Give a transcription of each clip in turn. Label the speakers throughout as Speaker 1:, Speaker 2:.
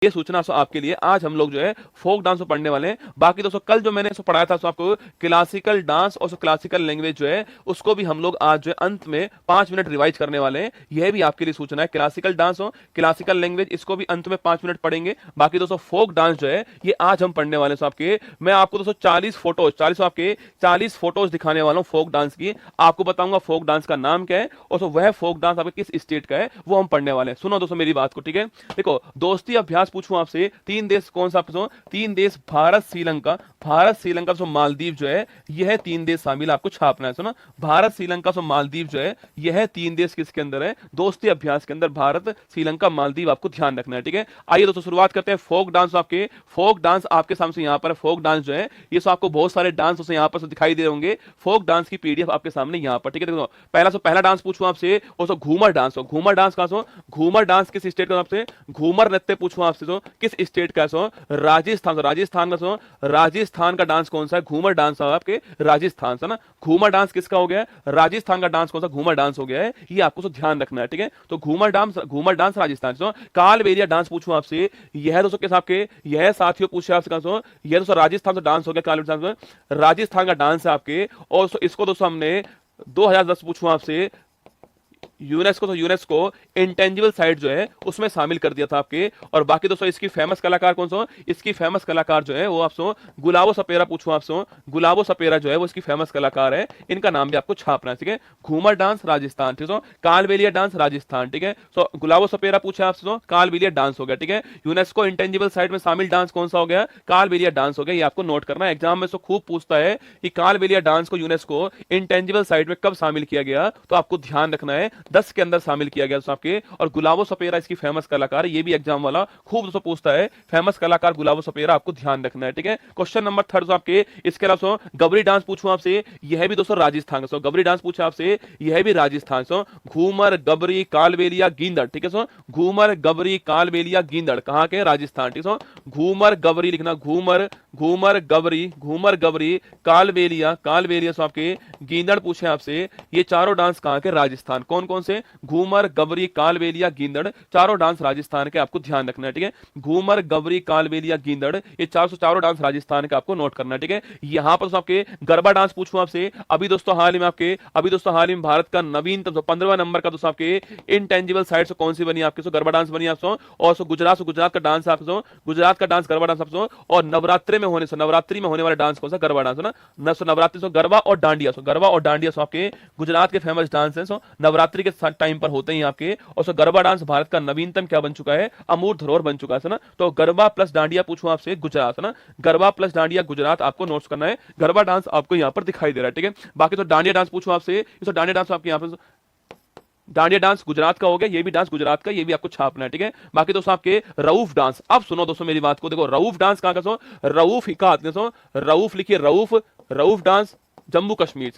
Speaker 1: ये सूचना सो आपके लिए आज हम लोग जो है फोक डांस को पढ़ने वाले हैं। बाकी दोस्तों कल जो मैंने पढ़ाया था सो आपको क्लासिकल डांस और क्लासिकल लैंग्वेज जो है उसको भी हम लोग आज जो है अंत में 5 मिनट रिवाइज करने वाले हैं। यह भी आपके लिए सूचना है, क्लासिकल डांस हो क्लासिकल लैंग्वेज इसको भी अंत में 5 मिनट पढ़ेंगे। बाकी दोस्तों फोक डांस जो है ये आज हम पढ़ने वाले हैं। आपके मैं आपको दोस्तों 40 फोटोज दिखाने वाला हूँ फोक डांस की। आपको बताऊंगा फोक डांस का नाम क्या है और वह फोक डांस आपके किस स्टेट का है वो हम पढ़ने वाले हैं। सुनो दोस्तों मेरी बात को, ठीक है। देखो दोस्ती अभ्यास पूछूं आपसे, 3 देश कौन सा पूछूं? 3 देश भारत श्रीलंका सो मालदीव जो है यह 3 देश शामिल आपको छापना है। सुना, भारत श्रीलंका सो मालदीव जो है यह 3 देश किसके अंदर है? दोस्ती अभ्यास के अंदर भारत श्रीलंका मालदीव आपको ध्यान रखना है, ठीक है। आइए दोस्तों शुरुआत करते हैं। फोक डांस आपके सामने यहाँ पर फोक डांस जो है ये सो आपको बहुत सारे डांस यहाँ पर दिखाई दे होंगे। फोक डांस की पीडीएफ आपके सामने यहाँ पर, ठीक है। देखो पहला डांस पूछूं आपसे और घूमर डांस हो। घूमर डांस कहां सो? घूमर डांस किस स्टेट का आपसे? घूमर नृत्य पूछूं आपसे तो किस स्टेट का सो? राजस्थान का सो। राजस्थान का डांस कौन सा है? घूमर डांस आपके राजस्थान से ना। घूमर डांस किसका हो गया? राजस्थान का डांस कौन सा? घूमर डांस हो गया है, ये आपको ध्यान रखना है, ठीक है। तो घूमर डांस राजस्थान से। कालबेलिया डांस पूछूं आपसे, यह दोस्तों किस आपके यह साथियों पूछे आपसे कहां सो? यह दोस्तों राजस्थान से डांस हो गया। कालबेलिया राजस्थान का डांस है आपके। और इसको दोस्तों हमने 2010 पूछूं आपसे यूनेस्को इंटेंजिबल साइट जो है उसमें शामिल कर दिया था आपके। और बाकी दोस्तों इसकी फेमस कलाकार कौन सा? इसकी फेमस कलाकार जो है वो आपसे गुलाबो सपेरा पूछूं आपसे। गुलाबो सपेरा जो है वो इसकी फेमस कलाकार है, इनका नाम भी आपको छापना है, ठीक है। घूमर डांस राजस्थान, ठीक है। कालबेलिया डांस राजस्थान, ठीक है। सो गुलाबो सपेरा पूछा आपसे, कालबेलिया डांस हो गया, ठीक है। यूनेस्को इंटेंजिबल साइट में शामिल डांस कौन सा हो गया? कालबेलिया डांस हो गया। ये आपको नोट करना है, एग्जाम में खूब पूछता है कि कालबेलिया डांस को यूनेस्को इंटेंजिबल साइट में कब शामिल किया गया, तो आपको ध्यान रखना है 10 के अंदर शामिल किया गया आपके। और गुलाबो सपेरा इसकी फेमस कलाकार, ये भी एग्जाम वाला खूब दोस्तों पूछता है, फेमस कलाकार गुलाबो सपेरा, आपको ध्यान रखना है, ठीक है। क्वेश्चन नंबर 3 आपके इसके अलावा गबरी डांस पूछूं आपसे, यह भी दोस्तों राजस्थान का। गबरी डांस पूछा आपसे, यह भी राजस्थान से। घूमर गबरी कालबेलिया गींदड़, ठीक है। घूमर गबरी कालबेलिया गींदड़ कहां के? राजस्थान, ठीक है। घूमर गबरी लिखना, घूमर गबरी कालबेलिया सो आपके गींदड़ पूछे आपसे, ये चारों डांस कहां के? राजस्थान। कौन कौन से? घूमर गबरी कालबेलिया गींदड़, चारों डांस राजस्थान के, आपको ध्यान रखना है, ठीक है। घूमर गबरी कालबेलिया गींदड़, ये चारों डांस राजस्थान के, आपको नोट करना है, ठीक है। यहां पर आपके गरबा डांस पूछूं आपसे, अभी दोस्तों हाल ही में भारत का नवीनतम 15वां नंबर का दोस्तों आपके इंटेंजिबल साइट से कौन सी बनी आपके? गरबा डांस बनी आपसे। और गुजरात का डांस आपसे, गुजरात का डांस गरबा डांस आपसे। और नवरात्रि में होने वाला डांस कौन सा? गरबा डांस ना। नवरात्रि से गरबा और डांडिया आपके गुजरात के फेमस डांस है। नवरात्रि के टाइम पर होते हैं आपके। और गरबा डांस भारत का नवीनतम क्या बन चुका है? अमूर्त धरोहर बन चुका है ना। तो गरबा प्लस डांडिया पूछूं आपसे, गुजरात ना। गरबा प्लस डांडिया गुजरात, आपको नोट्स करना है। गरबा डांस आपको यहां पर दिखाई दे रहा है, ठीक है। बाकी तो डांडिया डांस पूछूं आपसे, तो डांडिया डांस आपके यहां पर डांडिया डांस गुजरात का हो गया, ये भी डांस गुजरात का, ये भी आपको छापना है, ठीक है। बाकी दोस्तों आपके रऊफ डांस, अब सुनो दोस्तों मेरी बात को, देखो रऊफ डांस कहां का सो? रऊफ हिकात रऊफ लिखिए, रऊफ डांस जम्मू कश्मीर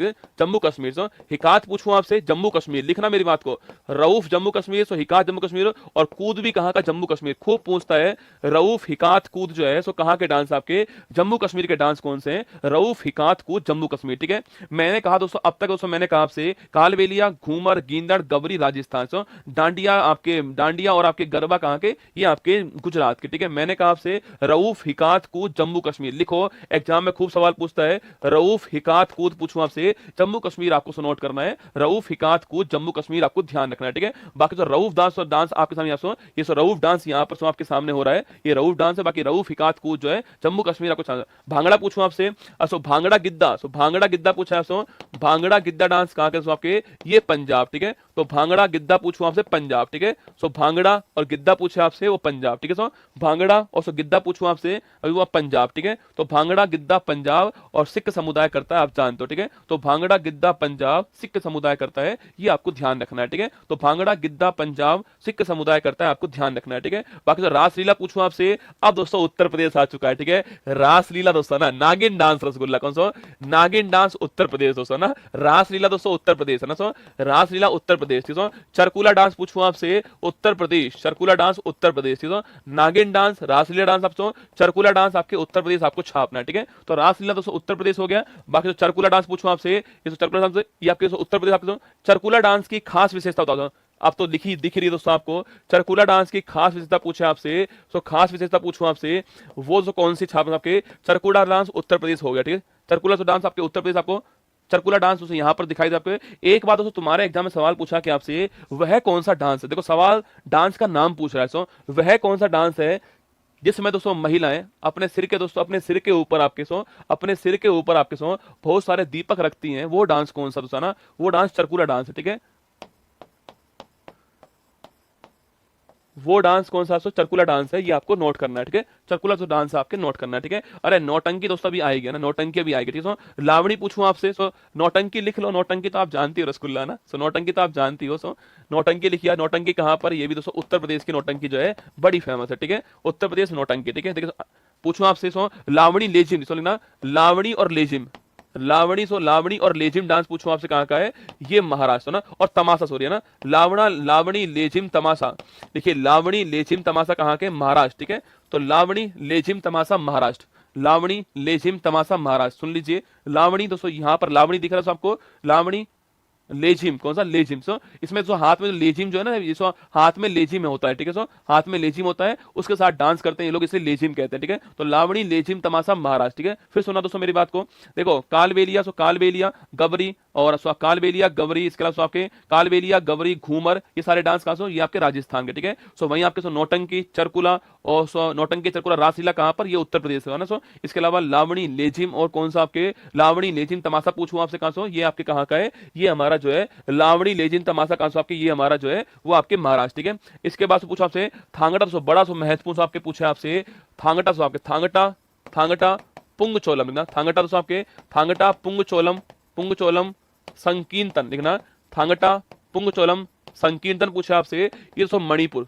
Speaker 1: से। हिकात पूछूं आपसे, जम्मू कश्मीर लिखना मेरी बात को। रऊफ जम्मू कश्मीर से, हिकात जम्मू कश्मीर। और कूद भी कहां का? जम्मू कश्मीर। खूब पूछता है रऊफ हिकात कूद जो है सो कहां के डांस आपके? जम्मू कश्मीर के डांस कौन से हैं? रऊफ हिकात कूद जम्मू कश्मीर, ठीक है। मैंने कहा दोस्तों अब तक दोस्तों मैंने कहा आपसे कालबेलिया घूमर गींदड़ गबरी राजस्थान से, डांडिया और आपके गरबा कहां के? ये आपके गुजरात के, ठीक है। मैंने कहा आपसे रऊफ हिकात कूद जम्मू कश्मीर लिखो, एग्जाम में खूब सवाल पूछता है। रऊफ हिकात कूद पूछूं आपसे, जम्मू कश्मीर आपको नोट करना है। रऊफ हिकात कूद जम्मू कश्मीर, आपको ध्यान रखना है, ठीक है। बाकी जो रऊफ डांस और डांस आपके सामने ये रऊफ डांस यहाँ पर आपके सामने हो रहा है, ये रऊफ डांस है। बाकी रऊफ हिकात कूद जो है जम्मू कश्मीर, आपको भांगड़ा पूछूं आपसे, भांगड़ा गिद्दा पूछा है। भांगड़ा गिद्दा डांस कहां के? आपके ये पंजाब, ठीक है। तो भांगड़ा गिद्दा पूछूं आपसे, पंजाब, ठीक है। भांगड़ा और गिद्दा पूछे आपसे, वो पंजाब, ठीक है। भांगड़ा और गिद्दा पूछूं आपसे, अभी वो पंजाब, ठीक है। तो भांगड़ा गिद्दा पंजाब और सिख समुदाय करता है, आप जानते हो, ठीक है। तो भांगड़ा गिद्दा पंजाब सिख समुदाय करता है, ये आपको ध्यान रखना है, ठीक है। तो भांगड़ा गिद्दा पंजाब सिख समुदाय करता है, आपको ध्यान रखना है, ठीक है। बाकी तो रासलीला पूछूं आपसे, अब दोस्तों उत्तर प्रदेश आ चुका है, ठीक है। रासलीला दोस्तों ना, नागिन डांस रसगुल्ला कौन सा? नागिन डांस उत्तर प्रदेश दोस्तों ना। रासलीला दोस्तों उत्तर प्रदेश है ना। रासलीला उत्तर प्रदेश, ठीक है। चरकुला डांस पूछूं आपसे, उत्तर प्रदेश, चरकुला डांस उत्तर प्रदेश, ठीक है। नागिन डांस, रासलीला डांस आपको, चरकुला डांस आपके उत्तर प्रदेश, आपको छापना है, ठीक है। तो रासलीला दोस्तों उत्तर प्रदेश हो गया। बाकी तो चरकुला डांस पूछूं आपसे, ये चरकुला डांस ये आपके उत्तर प्रदेश, आपके चरकुला डांस की खास विशेषता बताओ। अब तो दिख रही है दोस्तों आपको। चरकुला डांस की खास विशेषता पूछे आपसे, तो खास विशेषता पूछूं आपसे, वो जो कौन सी छाप आपके, चरकुला डांस उत्तर प्रदेश हो गया, ठीक है। चरकुला डांस आपके उत्तर प्रदेश, आपको चरकुला डांस दोस्तों यहाँ पर दिखाई दे आपको। एक बात दोस्तों, तुम्हारे एग्जाम में सवाल पूछा कि आपसे वह कौन सा डांस है, देखो सवाल डांस का नाम पूछ रहा है। सो वह कौन सा डांस है जिसमें दोस्तों महिलाएं अपने सिर के दोस्तों अपने सिर के ऊपर आपके सो अपने सिर के ऊपर आपके सो बहुत सारे दीपक रखती हैं, वो डांस कौन सा दोस्तों ना, वो डांस चरकुला डांस है, ठीक है। वो डांस कौन सा, चरकुला डांस है, ये आपको नोट करना है, ठीक है। चरकुला जो डांस है आपके नोट करना है, ठीक है। अरे नौटंकी दोस्तों अभी आएगी ना, नौटंकी अभी आएगी, ठीक है। लावणी पूछूं आपसे, सो नौटंकी लिख लो, नौटंकी तो आप जानती हो रसगुल्ला ना, सो नौटंकी तो आप जानती हो। सो नौटंकी लिखिए, नौटंकी कहां पर, ये भी दोस्तों उत्तर प्रदेश की नौटंकी जो है बड़ी फेमस है, ठीक है। उत्तर प्रदेश नौटंकी, ठीक है। देखिए पूछूं आपसे, सो लावणी लेजिम, सो लिखना लावणी और लेजिम, लावणी, सो लावणी और लेजिम डांस पूछूं आपसे कहां का है, ये महाराष्ट्र ना। और तमाशा सॉरी है ना, लावणा लावणी लेजिम तमाशा, देखिए लावणी लेजिम तमाशा कहां के, महाराष्ट्र, ठीक है। तो लावणी लेजिम तमाशा महाराष्ट्र, लावणी लेजिम तमाशा महाराष्ट्र, सुन लीजिए। लावणी दोस्तों यहां पर लावणी दिख रहा है आपको, लावणी लेजिम, कौन सा लेजिम, सो इसमें जो हाथ में लेजिम जो है ना, ये सो हाथ में लेजिम में होता है, ठीक है। सो हाथ में लेजिम होता है, उसके साथ डांस करते हैं ये लोग, इसलिए लेजिम कहते हैं, ठीक है। तो लावणी लेजिम तमाशा महाराष्ट्र, ठीक है। फिर सुना दोस्तों मेरी बात को, देखो कालबेलिया, सो कालबेलिया गबरी, और कालबेलिया गबरी, इसके अलावा आपके कालबेलिया गबरी घूमर, ये सारे डांस कहां, सो ये आपके राजस्थान के, ठीक है। सो वहीं आपके सो नौटंकी चरकुला, और सो नौटंकी चरकुला रासलीला कहां पर, ये उत्तर प्रदेश है ना। सो इसके अलावा लावणी लेजिम और कौन सा आपके लावणी लेजिम तमाशा पूछूं आपसे कहां, सो ये आपके कहां का है, ये हमारा जो है लावणी लेजिम तमाशा कहां, सो आपके ये हमारा जो है वो आपके महाराष्ट्र, ठीक है। इसके बाद पूछा आपसे थांगटा, सो बड़ा सो महत्वपूर्ण आपके पूछे आपसे थांगटा, सो आपके थांगटा, थांगटा पुंगचोलम लिखना, थांगटा दोस्तों आपके थांगटा पुंगचोलम, पुंगचोलम संकीर्तन लिखना, थांगटा पुंगचोलम संकीर्तन पूछा आपसे, ये दोस्तों मणिपुर,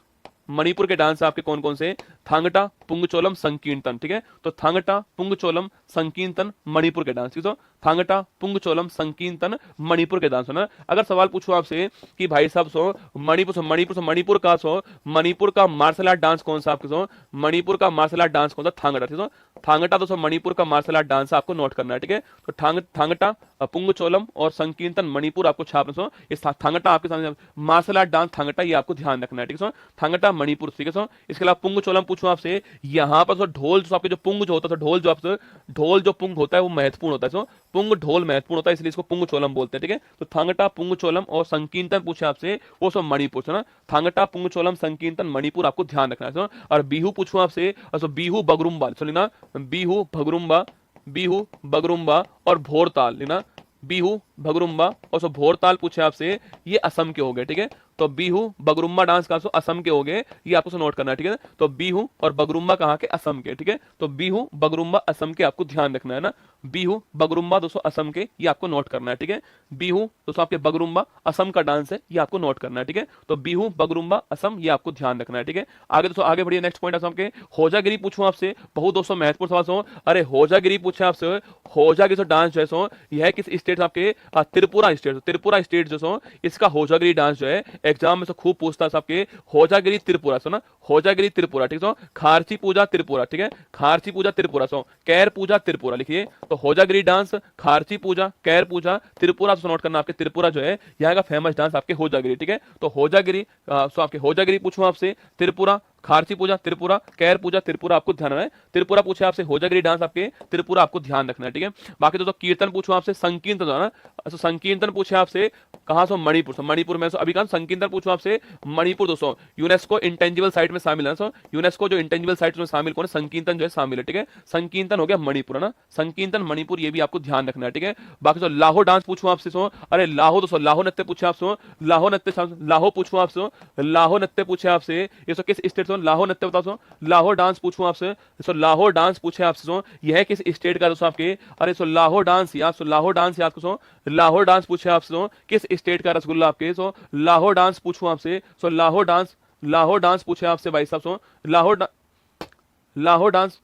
Speaker 1: मणिपुर के डांस आपके कौन कौन से, थांगटा पुंगचोलम संकीर्तन, ठीक है। तो थांगटा पुंगचोलम संकीर्तन मणिपुर के डांस, ठीक है। थांगटा पुंगचोलम संकीर्तन मणिपुर के डांस ना। अगर सवाल पूछो आपसे कि भाई साहब सो मणिपुर का सो मणिपुर का मार्शल आर्ट डांस कौन सा आपके, सो मणिपुर का मार्शल आर्ट डांस कौन सा, थांगटा, ठीक है। थांगटा दोस्तों मणिपुर का मार्शल आर्ट डांस आपको नोट करना है, ठीक है। तो थांगटा पुंगचोलम और संकीर्तन मणिपुर आपको छाप, सो इस थांगटा आपके सामने मार्शल आर्ट डांस थांगटा, ये आपको ध्यान रखना है, ठीक है। थांगटा मणिपुर, ठीक है। सो इसके अलावा पुंगचोलम पूछूं आपसे, यहाँ पर ढोल जो आपके जो पुंग जो होता है, ढोल जो आपसे ढोल जो पुंग होता है वो महत्वपूर्ण होता है, सो पुंग ढोल महत्वपूर्ण होता है, इसलिए इसको पुंगचोलम बोलते हैं, ठीक है। तो थांगटा पुंगचोलम और संकीर्तन पूछे आपसे, वो सब मणिपुर से ना, थांगटा पुंगचोलम संकीर्तन मणिपुर आपको ध्यान रखना है। और बिहू पूछूं आपसे, बिहू बगरुम्बा, सुनिए बिहू भगरुम्बा, बिहू बगरुम्बा और भोरताल लेना, बिहू भगरुम्बा और भोरताल पूछे आपसे, ये असम के हो गए, ठीक है। तो बिहू बगरुम्बा डांस का असम के हो गए, ये आपको नोट करना है, ठीक है। तो बिहू और बगरुम्बा कहाँ के, असम के, ठीक है। तो बिहू बगरुम्बा असम के आपको ध्यान रखना है ना, बिहू बगरुम्बा दोस्तों असम के, ये आपको नोट करना है, ठीक है। बिहू दोस्तों आपके बगरुम्बा असम का डांस है, ये आपको नोट करना है, ठीक है। तो बिहू बगरुम्बा असम, ये आपको ध्यान रखना है, ठीक है। आगे दोस्तों आगे बढ़िए, नेक्स्ट पॉइंट आपके होजागिरी पूछूं आपसे, बहुत दोस्तों महत्वपूर्ण सवाल सो, अरे होजागिरी पूछे आपसे, होजागिरी डांस जो है सो यह किस स्टेट आपके, त्रिपुरा स्टेट, त्रिपुरा स्टेट जो सो इसका होजागिरी डांस जो है एग्जाम में से खूब पूछता है आपके, होजागिरी त्रिपुरा, सो ना होजागिरी त्रिपुरा, ठीक है। खारची पूजा त्रिपुरा, ठीक है, खारची पूजा त्रिपुरा, सो कैर पूजा त्रिपुरा लिखिए। तो होजागिरी डांस, खारची पूजा, कैर पूजा, त्रिपुरा, नोट करना आपके त्रिपुरा जो है यहाँ का फेमस डांस आपके होजागिरी, ठीक है। तो होजागिरी, सो आपके होजागिरी पूछूं आपसे, त्रिपुरा, खारची पूजा त्रिपुरा, कैर पूजा त्रिपुरा आपको ध्यान रखना है। त्रिपुरा पूछे आपसे, होजागिरी डांस आपके त्रिपुरा आपको ध्यान रखना है, ठीक है। बाकी दोस्तों कीर्तन पूछो आपसे, संकीर्तन ना, संकीर्तन पूछे आपसे कहां, सो मणिपुर, मणिपुर में अभी कहा संकीर्तन पूछो आपसे, मणिपुर दोस्तों यूनेस्को इंटेंजिबल साइट में शामिल है, यूनेस्को जो इंटेंजिबल साइट में शामिल कौन है, संकीर्तन जो है शामिल है, ठीक है। संकीर्तन हो गया मणिपुर ना, संकीर्तन मणिपुर, ये भी आपको ध्यान रखना है, ठीक है। बाकी लाहो डांस पूछूं आपसे, सो अरे लाहो दोस्तों, लाहो नृत्य पूछे आपसे, लाहो नृत्य, लाहो पूछूं आपसे, लाहो नृत्य पूछे आपसे, ये किस स्टेट से, लाहो नृत्य बताओ, लाहो डांस पूछूं आपसे, लाहो डांस पूछे आपसे, यह किस स्टेट का दोस्तों आपके, अरे लाहो डांस याद, लाहो डांस याद को, लाहो डांस पूछे आपसे, किस स्टेट का रसगुल्ला आपके, लाहो डांस पूछूं आपसे, लाहो डांस, लाहो डांस पूछे आपसे भाई साहब, लाहो डांस,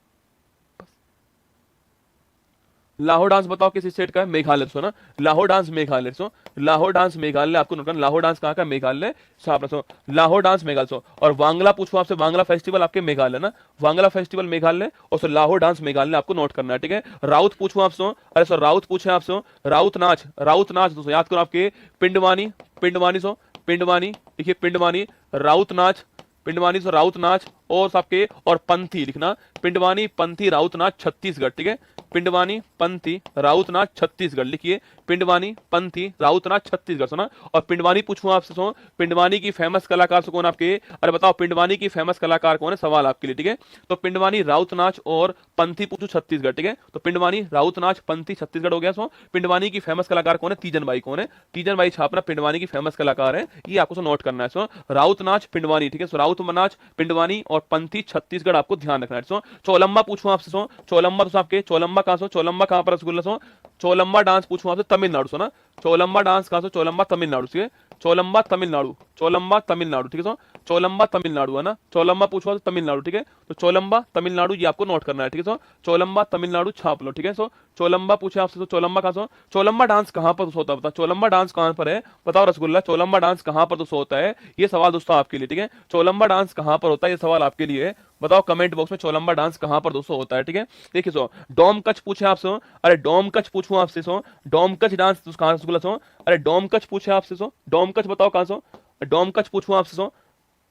Speaker 1: लाहो डांस बताओ किस स्टेट का है, मेघालय, सो ना लाहो डांस मेघालय, सो लाहो डांस मेघालय आपको नोट करना, लाहो डांस कहाँ का, मेघालय, सो लाहो डांस मेघालय, सो और वांगला पूछो आपसे, वांगला फेस्टिवल आपके मेघालय ना, वांगला फेस्टिवल मेघालय, और सो लाहो डांस मेघालय आपको नोट करना है, ठीक है। राउत पूछो आपसे, अरे सो राउत पूछे आपसे, राउत नाच दोस्तों याद करो आपके, पिंडवानी, पिंडवानी, सो पिंडवानी, देखिए पिंडवानी, राउत नाच, पिंडवानी से राउत नाच और आपके और पंथी लिखना, पिंडवानी पंथी राउत नाच छत्तीसगढ़, ठीक है, पिंडवानी पंथी राउत नाच छत्तीसगढ़ लिखिए, पिंडवानी पंथी राउत नाच छत्तीसगढ़ सुना। और पिंडवानी पूछूं आपसे, सुनो पिंडवानी की फेमस कलाकार कौन आपके, अरे बताओ पिंडवानी की फेमस कलाकार कौन है, सवाल आपके लिए, ठीक है। तो पिंडवानी राउत नाच और पंथी पूछू छत्तीसगढ़, ठीक है, तो पिंडवानी राउत नाच पंथी छत्तीसगढ़ हो गया। सो पिंडवानी की फेमस कलाकार कौन है, तीजन बाई कौन है, तीजन बाई छापना पिंडवानी की फेमस कलाकार है, ये आपको नोट करना है। सो राउत नाच पिंडवानी, ठीक है, सो राउत नाच पिंडवानी और पंथी छत्तीसगढ़ आपको ध्यान रखना है। सो चौलंबा पूछूं आपसे, सो चौलंबा तो आपके चौलंबा कहां, सो चौलंबा कहां पर रसगुल्ला, सो चौलंबा डांस पूछूं आपसे तमिलनाडु, सो ना चौलंबा डांस कहां, सो चौलंबा तमिलनाडु, ठीक है, चौलंबा तमिलनाडु, चौलंबा तमिलनाडु, ठीक है, सो चौलंबा तमिलनाडु है ना, चौलंबा पूछो तो तमिलनाडु, ठीक है, तो चौलंबा तमिलनाडु ये आपको नोट करना है, ठीक है, सो चौलंबा तमिलनाडु छाप लो, ठीक है। सो चौलंबा पूछे आपसे, तो चौलंबा कहां, सो चौलंबा डांस कहां पर होता है, बताओ चौलंबा डांस कहां पर है, बताओ रसगुल्ला चौलंबा डांस कहां पर होता है, ये सवाल दोस्तों आपके लिए, ठीक है, चौलंबा डांस कहां पर होता है, ये सवाल आपके लिए, बताओ कमेंट बॉक्स में चौलंबा डांस कहां पर दोस्तों होता है, ठीक है। देखिए सो डोम कच पूछे आपसे, अरे डोम कच पूछूं आपसे, सो डोम कच डांस कहां रसगुल्ला, सो अरे डोम कच पूछे आपसे, सो डोम कच बताओ कहां, सो डोम कच पूछूं आपसे, सो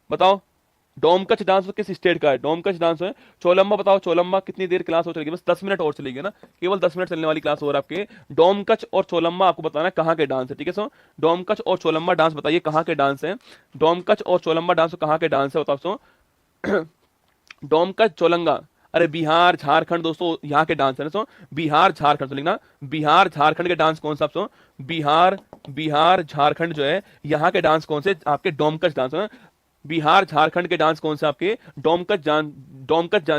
Speaker 1: बताओ डोमकच डांस किस स्टेट का है, डोमकच डांस है। चौलंबा बताओ चौलंबा कितनी देर क्लास हो चलेगी, बस 10 मिनट और चलेगी ना, केवल 10 मिनट चलने वाली क्लास हो रहा है आपके। डोमकच और चौलंबा आपको बताना है कहाँ के डांस है, ठीक है। सो डोमकच और चौलंबा डांस बताइए कहाँ के डांस है, डोमकच और चौलंबा डांस कहाँ के डांस है बताओ। सो डोमकच चौलंगा, अरे बिहार झारखंड दोस्तों यहाँ के डांस है ना। सो बिहार झारखंड, लिखना बिहार झारखंड के डांस कौन सा, सो बिहार बिहार झारखंड जो है यहाँ के डांस कौन से आपके डोमकच डांस है। बिहार झारखंड के डांस कौन से आपके डोमकच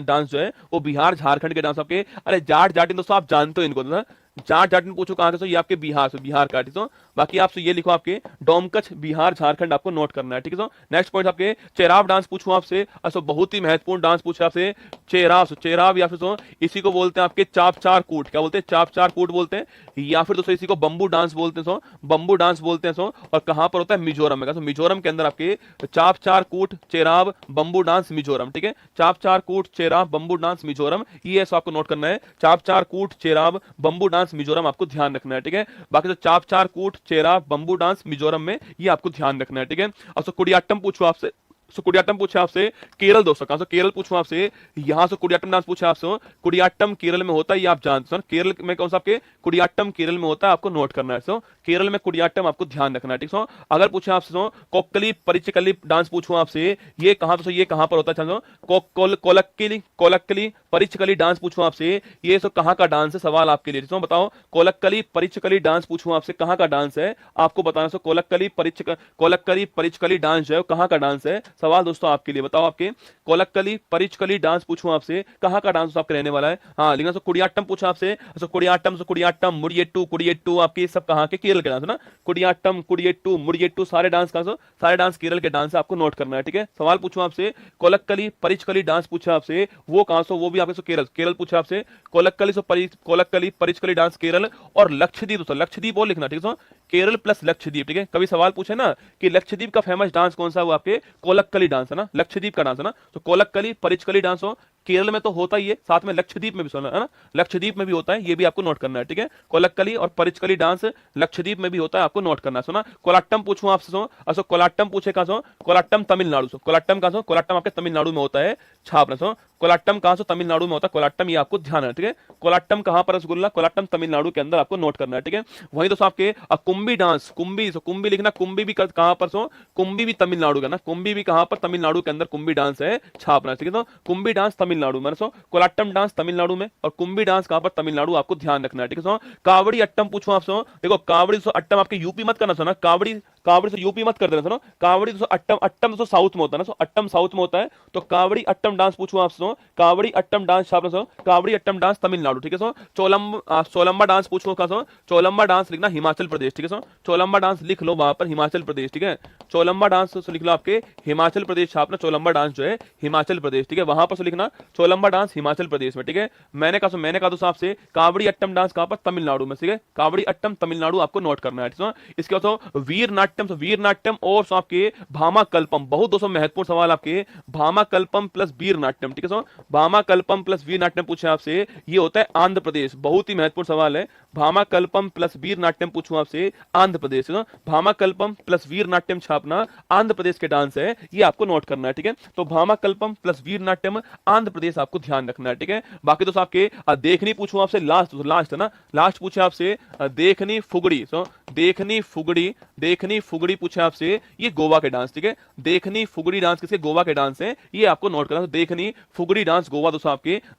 Speaker 1: डांस जो है वो बिहार झारखंड के डांस आपके। अरे जाट जाटिन दोस्तों आप जानते हो इनको, ना जाट जाटिन पूछो कहां से, ये आपके बिहार से, बिहार का, ठीक है। बाकी आपसे ये लिखो आपके डोमकच बिहार झारखंड आपको नोट करना है, ठीक है। नेक्स्ट पॉइंट आपके चेराव डांस पूछूं आपसे, अच्छा बहुत ही महत्वपूर्ण डांस पूछा आपसे चेराव, चेराव या फिर इसी को बोलते हैं आपके चाप चार कूट, क्या बोलते हैं चाप चार कूट बोलते हैं, या फिर दोस्तों इसी को बंबू डांस बोलते हैं। सो बंबू डांस बोलते हैं। सो और कहां पर होता है, मिजोरम में। सो मिजोरम के अंदर आपके चाप चार कूट चेराव बंबू डांस मिजोरम, ठीक है, चाप चार कूट चेराव बंबू डांस मिजोरम, ये ऐसा आपको नोट करना है, चाप चार कूट चेराव बंबू डांस मिजोरम आपको ध्यान रखना है, ठीक है। बाकी तो चाप चार कूट चेराव बंबू डांस मिजोरम में ये आपको ध्यान रखना है, ठीक है। अब सो कुडियाट्टम पूछो आपसे, सो कुडियाट्टम पूछे आपसे केरल दोस्तों, कहां से केरल पूछूं आपसे, यहां से कुडियाट्टम डांस पूछे आपसे, कुडियाट्टम केरल में होता है, ये आप जानते हो केरल में कौन सा आपके कुडियाट्टम केरल में होता है, आपको नोट करना है। सो केरल में कुडियाट्टम आपको ध्यान रखना है, ठीक है। अगर पूछे आपसे कोक्कली परिचकली डांस पूछूं आपसे, ये कहां तो ये कहां पर होता है, कोलक्कली कोलक्कली परिचकली डांस पूछूं आपसे, ये सो कहां का डांस है, सवाल आपके लिए, बताओ कोलक्कली परिचकली डांस पूछूं आपसे कहां का डांस है, आपको बताना। सो कोलक्कली परिचकली डांस जो है कहां का डांस है, सवाल दोस्तों आपके लिए, बताओ आपके कोलक्कली परिचकली डांस पूछूं आपसे कहां का डांस आपके रहने वाला है। हाँ लिखना। सो कुडियाट्टम पूछा आपसे, सो कुडियाट्टम मुड़ियट्टू आपके सब कहां के, केरल के डांस है ना, कुडियाट्टम कुडियट्टू मुड़ियट्टू सारे डांस कहां से, सारे डांस केरल के डांस है, आपको नोट करना है, ठीक है। सवाल पूछूं आपसे कोलक्कली परिचकली डांस पूछा आपसे, वो कहां से, वो भी आपके केरल, केरल पूछा आपसे कोलक्कली परिचकली डांस केरल और लक्षद्वीप दोस्तों, लक्षद्वीप और लिखना, ठीक है। केरल प्लस लक्षद्वीप, ठीक है। कभी सवाल पूछे ना कि लक्षद्वीप का फेमस डांस कौन सा, वो आपके कोलक्कली डांस है ना, लक्षद्वीप का डांस है ना। तो कोलक्कली परिचकली डांस हो केरल में तो होता ही है, साथ में लक्षद्वीप में भी सुना है ना, लक्षद्वीप में भी होता है, ये भी आपको नोट करना है, ठीक है। कोलक्कली और परिचकली डांस लक्षद्वीप में भी होता है, आपको नोट करना है। सुना कोलाट्टम पूछूं आपसे, सो कोलाट्टम पूछे कहां सो, कोलाट्टम तमिलनाडु, सो कोलाट्टम कहां सो, कोलाट्टम आपके तमिलनाडु में होता है, छापना। सो कोलाट्टम कहां से, तमिलनाडु में होता है कोलाट्टम, ये आपको ध्यान है, ठीक है। कोलाट्टम कहां पर रसगुल्ला, कोलाट्टम तमिलनाडु के अंदर आपको नोट करना है, ठीक है। वहीं दोस्तों आपके कुंभी डांस, कुंभी, सो कुंभी लिखना, कुंभी भी कहां पर, सो कुंभी भी तमिलनाडु का ना, कुंभी भी कहां पर, तमिलनाडु के अंदर कुंभी डांस है, छापना, ठीक है। तो कुंभी डांस तमिलनाडु में, सो कोलाट्टम डांस तमिलनाडु में और कुंभी डांस कहां पर, तमिलनाडु, आपको ध्यान रखना है, ठीक है। कावड़ी अट्टम पूछूं आपसे, देखो कावड़ी अट्टम आपके यूपी मत करना, सुना कावड़ी कावड़ी से यूपी मत कर देना, सुनो कावड़ी तो अट्टम, अट्टम तो साउथ में होता है ना, सो अट्टम साउथ में होता है, तो कावड़ी अट्टम डांस पूछूं आपसे, सो कावड़ी अट्टम डांस छापना, सो कावड़ी अट्टम डांस तमिलनाडु, ठीक है। सो चोलंबा डांस पूछूं का, सो चोलंबा डांस लिखना हिमाचल प्रदेश, ठीक है। सो चोलंबा डांस लिख लो वहां पर हिमाचल प्रदेश, ठीक है। चोलंबा डांस लिख लो आपके हिमाचल प्रदेश छापना, चोलंबा डांस जो है हिमाचल प्रदेश, ठीक है, वहां पर लिखना चोलंबा डांस हिमाचल प्रदेश में, ठीक है। मैंने कहा दोस्तों आपसे कावड़ी अट्टम डांस कहां पर, तमिलनाडु में, ठीक है। कावड़ी अट्टम तमिलनाडु आपको नोट करना है, ठीक है। इसके बाद दोस्तों वीर नाट्यम, तो वीर नाट्यम और आपके भामा कल्पम, बहुत दोस्तों महत्वपूर्ण सवाल आपके, भामा कल्पम प्लस वीर नाट्यम, ठीक है दोस्तों। भामा कल्पम प्लस वीर नाट्यम पूछे आपसे, ये होता है आंध्र प्रदेश, बहुत ही महत्वपूर्ण सवाल है। भामा कल्पम प्लस वीर नाट्यम पूछूं आपसे, आंध्र प्रदेश, भामा कल्पम प्लस वीर नाट्यम छापना आंध्र प्रदेश के डांस है, ये आपको नोट करना है, ठीक है। तो भामा कल्पम प्लस वीर नाट्यम आंध्र प्रदेश आपको ध्यान रखना है, ठीक है। बाकी दोस्तों आपके देखनी पूछूं आपसे, लास्ट है ना, लास्ट पूछे आपसे देखनी फुगड़ी, सो देखनी फुगड़ी पूछे आपसे, ये गोवा के डांस, ठीक है। देखनी फुगड़ी डांस किसके, गोवा के डांस है, ये आपको नोट करना। तो देखनी फुगड़ी डांस गोवा दोस्तों आपके